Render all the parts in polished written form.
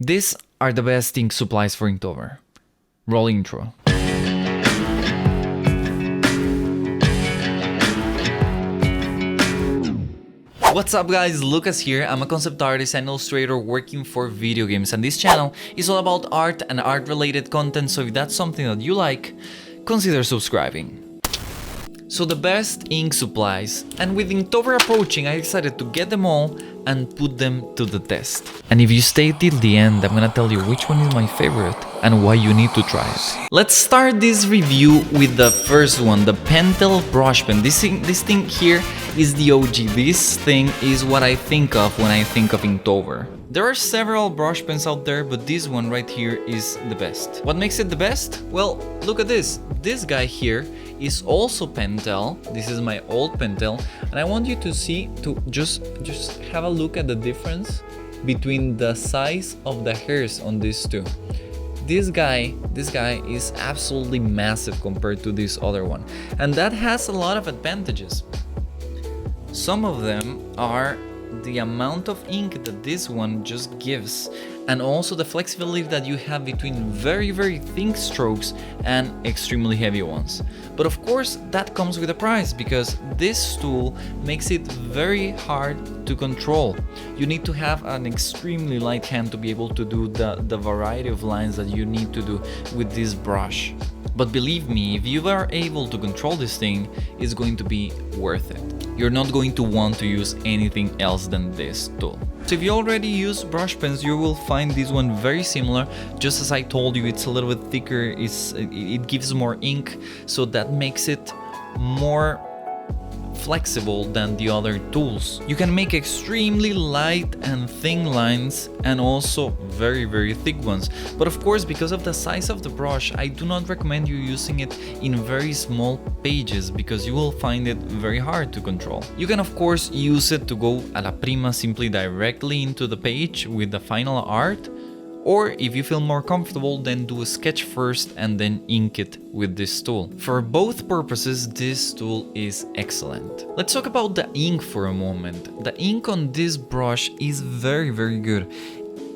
These are the best ink supplies for Inktober. Roll intro. What's up guys, Lucas here. I'm a concept artist and illustrator working for video games, and this channel is all about art and art related content, so if that's something that you like, consider subscribing. So the best ink supplies, and with Inktober approaching, I decided to get them all and put them to the test. And if you stay till the end, I'm gonna tell you which one is my favorite and why you need to try it. Let's start this review with the first one, the Pentel Brush Pen. This thing here is the OG. This thing is what I think of when I think of Inktober. There are several brush pens out there, but this one right here is the best. What makes it the best? Well, look at this. This guy here is also Pentel. This is my old Pentel, and I want you to see, to just have a look at the difference between the size of the hairs on these two. This guy is absolutely massive compared to this other one, and that has a lot of advantages. Some of them are the amount of ink that this one just gives, and also the flexibility that you have between very thin strokes and extremely heavy ones. But of course that comes with a price, because this tool makes it very hard to control. You need to have an extremely light hand to be able to do the variety of lines that you need to do with this brush. But believe me, if you are able to control this thing, it's going to be worth it. You're not going to want to use anything else than this tool. So if you already use brush pens, you will find this one very similar. Just as I told you, it's a little bit thicker, it gives more ink, so that makes it more flexible than the other tools. You can make extremely light and thin lines, and also very thick ones. But of course, because of the size of the brush, I do not recommend you using it in very small pages, because you will find it very hard to control. You can of course use it to go a la prima, simply directly into the page with the final art. Or if you feel more comfortable, then do a sketch first and then ink it with this tool. For both purposes, this tool is excellent. Let's talk about the ink for a moment. The ink on this brush is very good.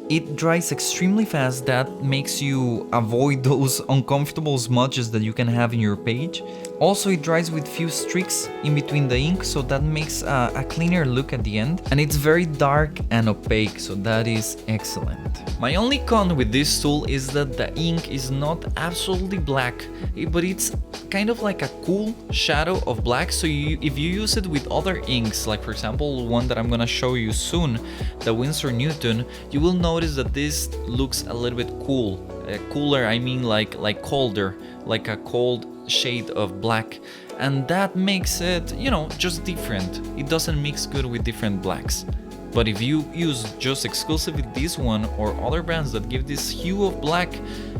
It dries extremely fast. That makes you avoid those uncomfortable smudges that you can have in your page. Also, it dries with few streaks in between the ink, so that makes a cleaner look at the end. And it's very dark and opaque, so that is excellent. My only con with this tool is that the ink is not absolutely black, but it's kind of like a cool shadow of black. So if you use it with other inks, like for example one that I'm gonna show you soon, the Windsor and Newton, you will notice that this looks a little bit cool. Cooler, I mean like colder, like a cold shade of black, and that makes it, you know, just different. It doesn't mix good with different blacks. But if you use just exclusively this one or other brands that give this hue of black,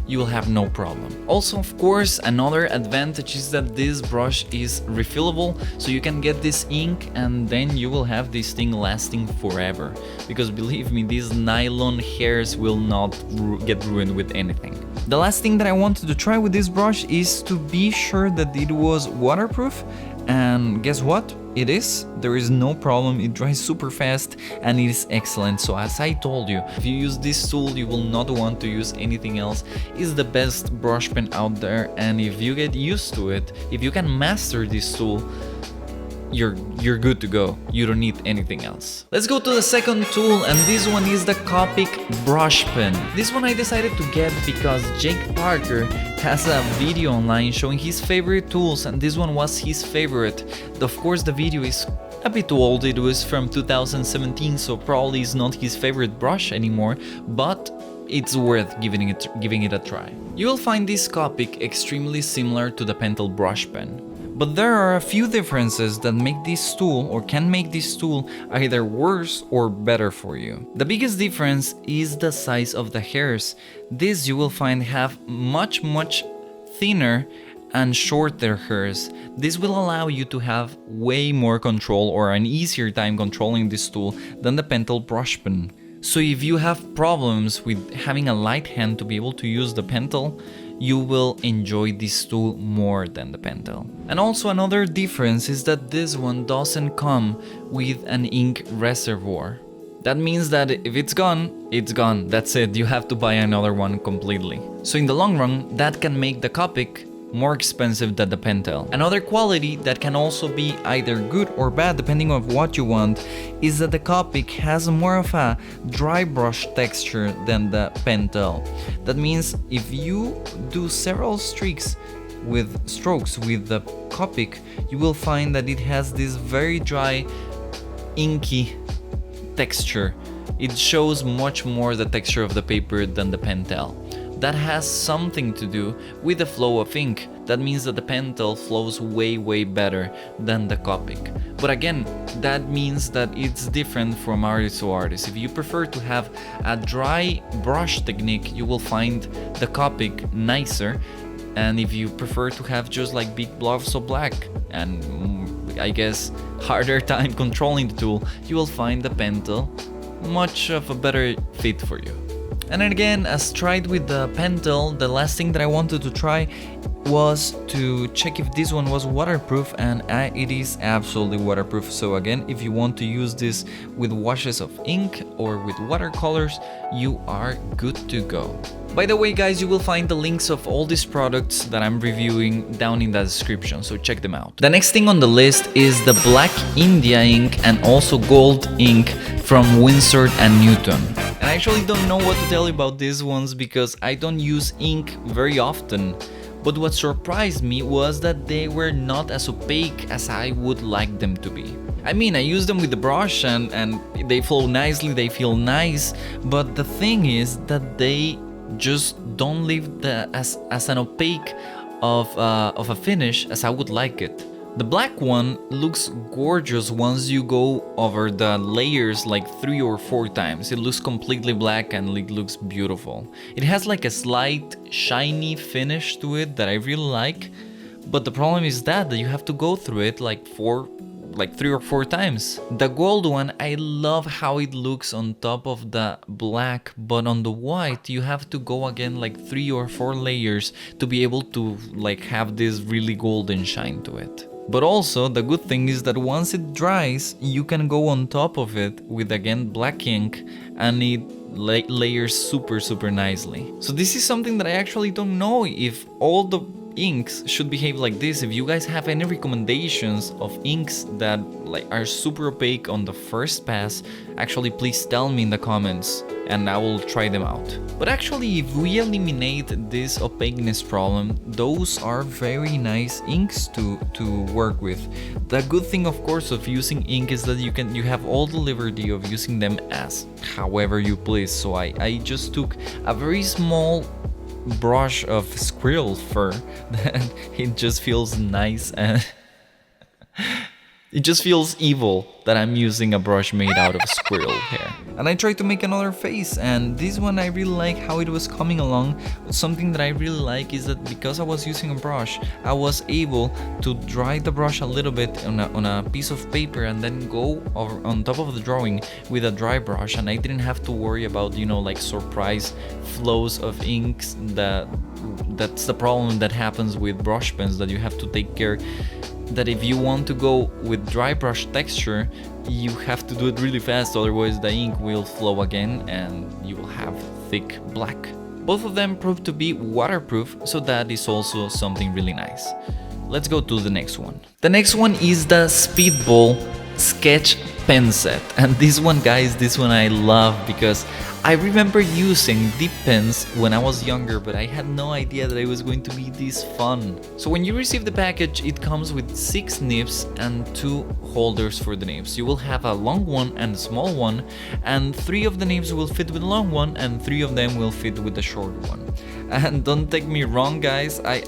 you will have no problem. Also, of course, another advantage is that this brush is refillable, so you can get this ink and then you will have this thing lasting forever. Because believe me, these nylon hairs will not get ruined with anything. The last thing that I wanted to try with this brush is to be sure that it was waterproof, and guess what? It is. There is no problem. It dries super fast and it is excellent. So as I told you, if you use this tool, you will not want to use anything else. It's the best brush pen out there, and if you get used to it, if you can master this tool, you're good to go. You don't need anything else. Let's go to the second tool, and this one is the Copic Brush Pen. This one I decided to get because Jake Parker has a video online showing his favorite tools, and this one was his favorite. Of course, the video is a bit too old. It was from 2017, so probably is not his favorite brush anymore, but it's worth giving it a try. You will find this Copic extremely similar to the Pentel Brush Pen. But there are a few differences that make this tool, or can make this tool, either worse or better for you. The biggest difference is the size of the hairs. These you will find have much thinner and shorter hairs. This will allow you to have way more control, or an easier time controlling this tool than the Pentel Brush Pen. So if you have problems with having a light hand to be able to use the Pentel, you will enjoy this tool more than the Pentel. And also another difference is that this one doesn't come with an ink reservoir. That means that if it's gone, it's gone. That's it. You have to buy another one completely. So in the long run, that can make the Copic more expensive than the Pentel. Another quality that can also be either good or bad depending on what you want is that the Copic has more of a dry brush texture than the Pentel. That means if you do several strokes with the Copic, you will find that it has this very dry, inky texture. It shows much more the texture of the paper than the Pentel. That has something to do with the flow of ink. That means that the Pentel flows way better than the Copic. But again, that means that it's different from artist to artist. If you prefer to have a dry brush technique, you will find the Copic nicer. And if you prefer to have just like big blobs of black and I guess harder time controlling the tool, you will find the Pentel much of a better fit for you. And then again, as tried with the Pentel, the last thing that I wanted to try was to check if this one was waterproof, and it is absolutely waterproof. So again, if you want to use this with washes of ink or with watercolors, you are good to go. By the way guys, you will find the links of all these products that I'm reviewing down in the description, so check them out. The next thing on the list is the Black India ink and also gold ink from Windsor and Newton. And I actually don't know what to tell you about these ones because I don't use ink very often. But what surprised me was that they were not as opaque as I would like them to be. I mean, I use them with the brush and they flow nicely, they feel nice, but the thing is that they just don't leave as an opaque of a finish as I would like it. The black one looks gorgeous once you go over the layers like 3 or 4 times. It looks completely black and it looks beautiful. It has like a slight shiny finish to it that I really like, but the problem is that you have to go through it like 3 or 4 times. The gold one, I love how it looks on top of the black, but on the white you have to go again like 3 or 4 layers to be able to like have this really golden shine to it. But also the good thing is that once it dries, you can go on top of it with again black ink and it layers super nicely. So this is something that I actually don't know if all the inks should behave like this. If you guys have any recommendations of inks that like are super opaque on the first pass, actually please tell me in the comments and I will try them out. But actually, if we eliminate this opaqueness problem, those are very nice inks to work with. The good thing of course of using ink is that you have all the liberty of using them as however you please. So I just took a very small brush of squirrel fur that it just feels nice and it just feels evil that I'm using a brush made out of squirrel hair. And I tried to make another face, and this one I really like how it was coming along. But something that I really like is that because I was using a brush, I was able to dry the brush a little bit on a piece of paper and then go over on top of the drawing with a dry brush, and I didn't have to worry about, you know, like surprise flows of inks. That's the problem that happens with brush pens, that you have to take care that if you want to go with dry brush texture, you have to do it really fast, otherwise the ink will flow again and you will have thick black. Both of them prove to be waterproof, so that is also something really nice. Let's go to the next one. The next one is the Speedball sketch pen set, and this one guys, this one I love because I remember using dip pens when I was younger, but I had no idea that it was going to be this fun. So when you receive the package, it comes with 6 nibs and 2 holders for the nibs. You will have a long one and a small one, and 3 of the nibs will fit with the long one and 3 of them will fit with the short one. And don't take me wrong guys, I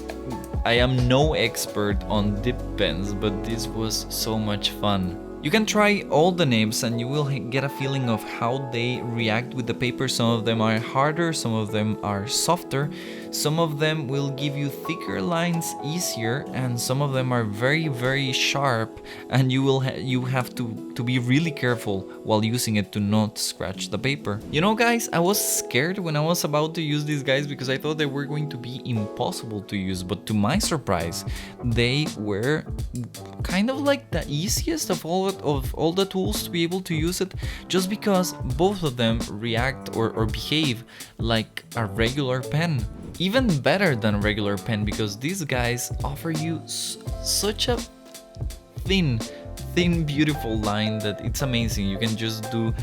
am no expert on dip pens, but this was so much fun. You can try all the nibs and you will get a feeling of how they react with the paper. Some of them are harder, some of them are softer, some of them will give you thicker lines easier, and some of them are very sharp, and you have to be really careful while using it to not scratch the paper. You know guys, I was scared when I was about to use these guys because I thought they were going to be impossible to use, but to my surprise they were kind of like the easiest of all of all the tools to be able to use it, just because both of them react or behave like a regular pen. Even better than a regular pen, because these guys offer you such a thin beautiful line that it's amazing. You can just do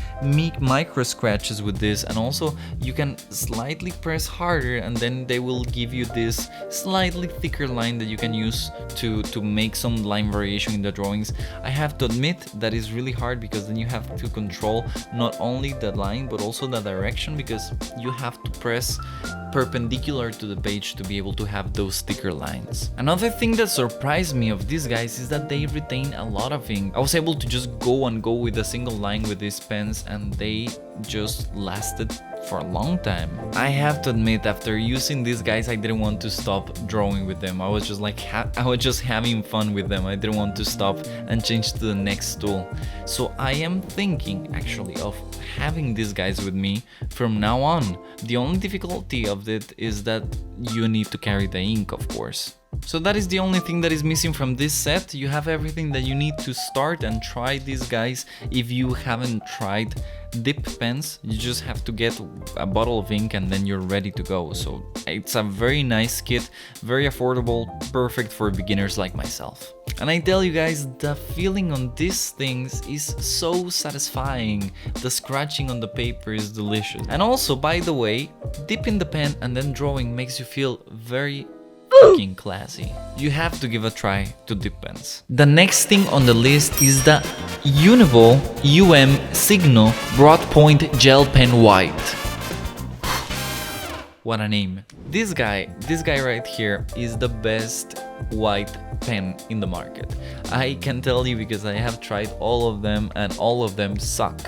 micro scratches with this, and also you can slightly press harder and then they will give you this slightly thicker line that you can use to make some line variation in the drawings. I have to admit that is really hard, because then you have to control not only the line but also the direction, because you have to press perpendicular to the page to be able to have those thicker lines. Another thing that surprised me of these guys is that they retain a lot of ink. I was able to just go with a single line with these pens, and they just lasted for a long time. I have to admit, after using these guys, I didn't want to stop drawing with them. I was just like, I was just having fun with them. I didn't want to stop and change to the next tool. So I am thinking actually of having these guys with me from now on. The only difficulty of it is that you need to carry the ink, of course. So that is the only thing that is missing from this set. You have everything that you need to start and try these guys. If you haven't tried dip pens, you just have to get a bottle of ink and then you're ready to go. So it's a very nice kit, very affordable, perfect for beginners like myself. And I tell you guys, the feeling on these things is so satisfying. The scratching on the paper is delicious. And also, by the way, dipping the pen and then drawing makes you feel very fucking classy. You have to give a try to dip pens. The next thing on the list is the Uniball Signo Broad Point Gel Pen White. What a name. This guy right here is the best white pen in the market. I can tell you, because I have tried all of them and all of them suck,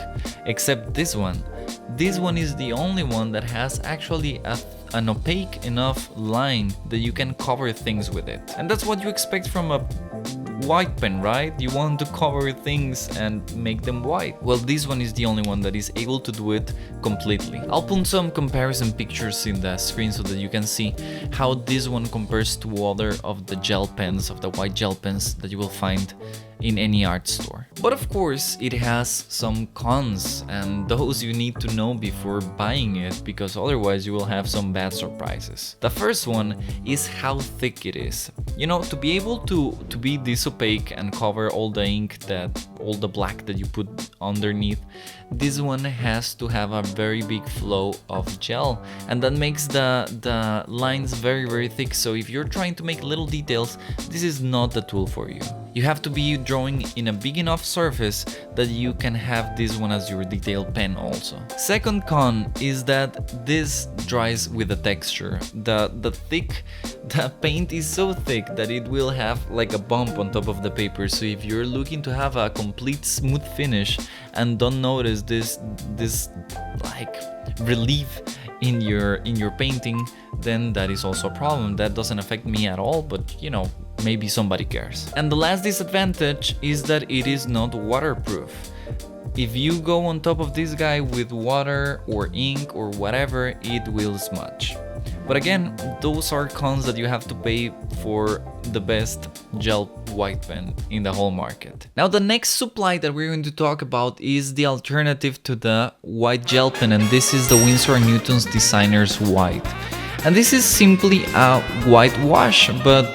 except this one. This one is the only one that has actually an opaque enough line that you can cover things with it. And that's what you expect from a white pen, right? You want to cover things and make them white. Well, this one is the only one that is able to do it completely. I'll put some comparison pictures in the screen so that you can see how this one compares to other of the gel pens, of the white gel pens that you will find in any art store. But of course, it has some cons, and those you need to know before buying it, because otherwise you will have some bad surprises. The first one is how thick it is. You know, to be able to be this opaque and cover all the ink, all the black that you put underneath, this one has to have a very big flow of gel, and that makes the lines very thick. So if you're trying to make little details, this is not the tool for you. You have to be drawing in a big enough surface that you can have this one as your detail pen also. Second con is that this dries with the texture. The paint is so thick that it will have like a bump on top of the paper. So if you're looking to have a complete smooth finish and don't notice this like relief in your painting, then that is also a problem. That doesn't affect me at all, but you know, maybe somebody cares. And the last disadvantage is that it is not waterproof. If you go on top of this guy with water or ink or whatever, it will smudge. But again, those are cons that you have to pay for the best gel white pen in the whole market. Now the next supply that we're going to talk about is the alternative to the white gel pen, and this is the Windsor and Newton's Designer's White. And this is simply a white wash, but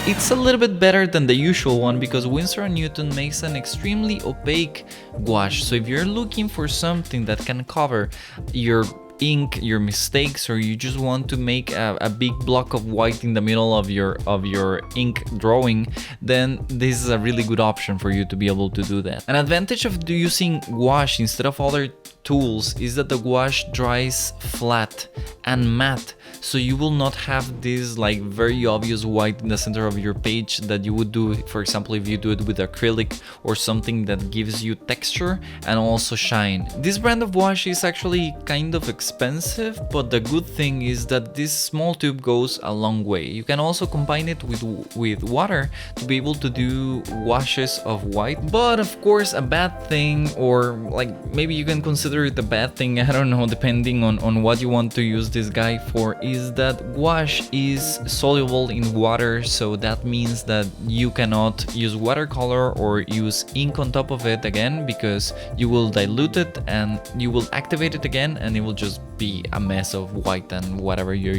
it's a little bit better than the usual one, because Windsor and Newton makes an extremely opaque gouache. So if you're looking for something that can cover your ink, your mistakes, or you just want to make a big block of white in the middle of your ink drawing, then this is a really good option for you to be able to do that. An advantage of using gouache instead of other tools is that the gouache dries flat and matte, so you will not have this like very obvious white in the center of your page that you would do, for example, if you do it with acrylic or something that gives you texture and also shine. This brand of gouache is actually kind of expensive, but the good thing is that this small tube goes a long way. You can also combine it with water to be able to do washes of white. But of course, a bad thing, or like maybe you can consider it a bad thing, I don't know, depending on what you want to use this guy for, for is that gouache is soluble in water, so that means that you cannot use watercolor or use ink on top of it again, because you will dilute it and you will activate it again and it will just be a mess of white and whatever you're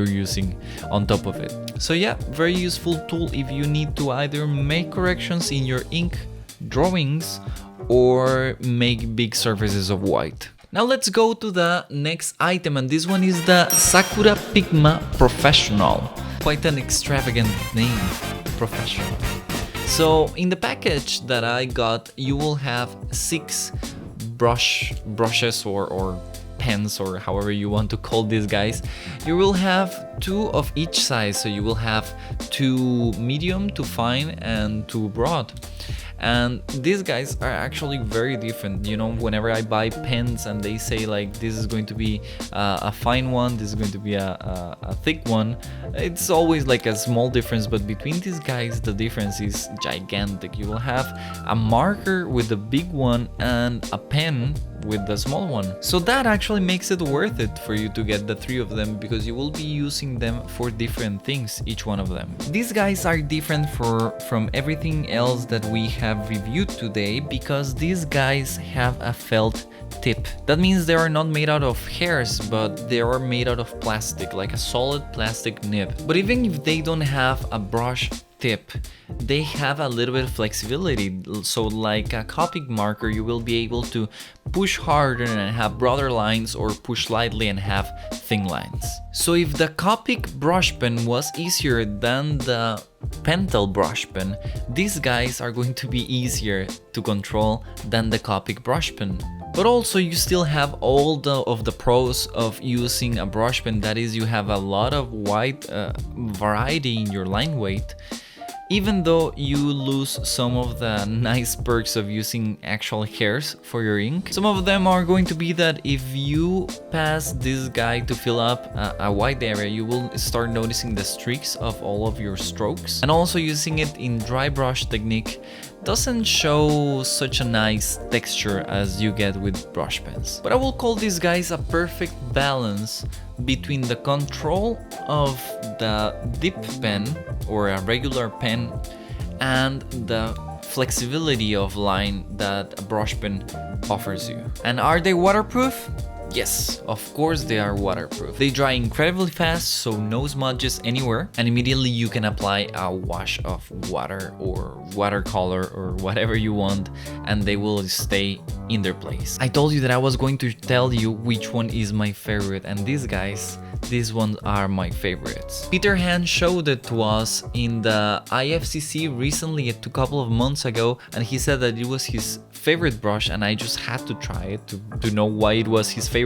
using on top of it. So yeah, very useful tool if you need to either make corrections in your ink drawings or make big surfaces of white. Now let's go to the next item, and this one is the Sakura Pigma Professional. Quite an extravagant name, Professional. So in the package that I got, you will have 6 brushes or pens, or however you want to call these guys. You will have 2 of each size, so you will have 2 medium, 2 fine, and 2 broad. And these guys are actually very different. You know, whenever I buy pens and they say like this is going to be a fine one, this is going to be a thick one, it's always like a small difference, but between these guys the difference is gigantic. You will have a marker with the big one and a pen with the small one. So that actually makes it worth it for you to get the 3 of them, because you will be using them for different things, each one of them. These guys are different from everything else that we have reviewed today, because these guys have a felt tip. That means they are not made out of hairs, but they are made out of plastic, like a solid plastic nib. But even if they don't have a brush tip, they have a little bit of flexibility. So like a Copic marker, you will be able to push harder and have broader lines, or push lightly and have thin lines. So if the Copic Brush Pen was easier than the Pentel Brush Pen, these guys are going to be easier to control than the Copic Brush Pen. But also you still have all of the pros of using a brush pen, that is, you have a lot of wide variety in your line weight, even though you lose some of the nice perks of using actual hairs for your ink. Some of them are going to be that if you pass this guy to fill up a wide area, you will start noticing the streaks of all of your strokes. And also using it in dry brush technique doesn't show such a nice texture as you get with brush pens. But I will call these guys a perfect balance between the control of the dip pen or a regular pen and the flexibility of line that a brush pen offers you. And are they waterproof? Yes, of course they are waterproof. They dry incredibly fast, so no smudges anywhere, and immediately you can apply a wash of water or watercolor or whatever you want, and they will stay in their place. I told you that I was going to tell you which one is my favorite, and these ones are my favorites. Peter Hand showed it to us in the IFCC recently, a couple of months ago, and he said that it was his favorite brush, and I just had to try it to know why it was his favorite.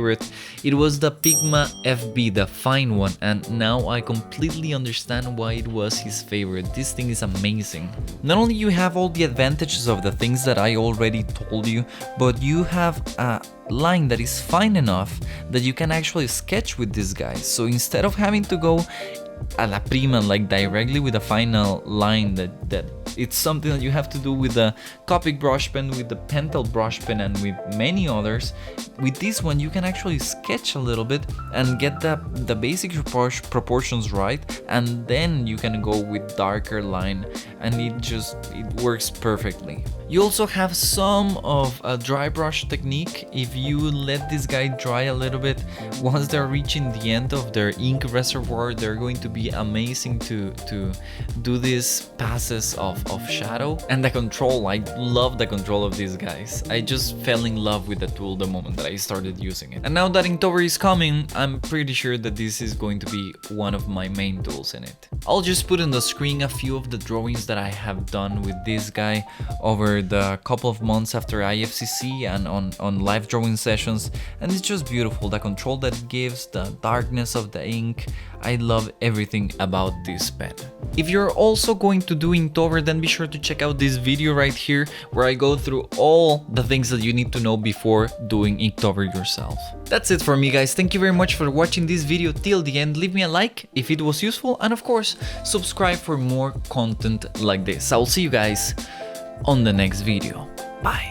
It was the Pigma FB, the fine one, and now I completely understand why it was his favorite. This thing is amazing. Not only you have all the advantages of the things that I already told you, but you have a line that is fine enough that you can actually sketch with this guy. So instead of having to go a la prima, like directly with a final line, that it's something that you have to do with the Copic Brush Pen, with the Pentel Brush Pen, and with many others. With this one you can actually sketch a little bit and get the basic proportions right, and then you can go with darker line, and it works perfectly. You also have some of a dry brush technique. If you let this guy dry a little bit, once they're reaching the end of their ink reservoir, they're going to be amazing to do these passes of shadow. And the control, I love the control of these guys. I just fell in love with the tool the moment that I started using it. And now that Inktober is coming, I'm pretty sure that this is going to be one of my main tools in it. I'll just put on the screen a few of the drawings that I have done with this guy over the couple of months after IFCC and on live drawing sessions, and it's just beautiful. The control that it gives, the darkness of the ink, I love everything about this pen. If you're also going to do Inktober, then be sure to check out this video right here where I go through all the things that you need to know before doing Inktober yourself. That's it for me, guys. Thank you very much for watching this video till the end. Leave me a like if it was useful, and of course subscribe for more content like this. I'll see you guys on the next video. Bye.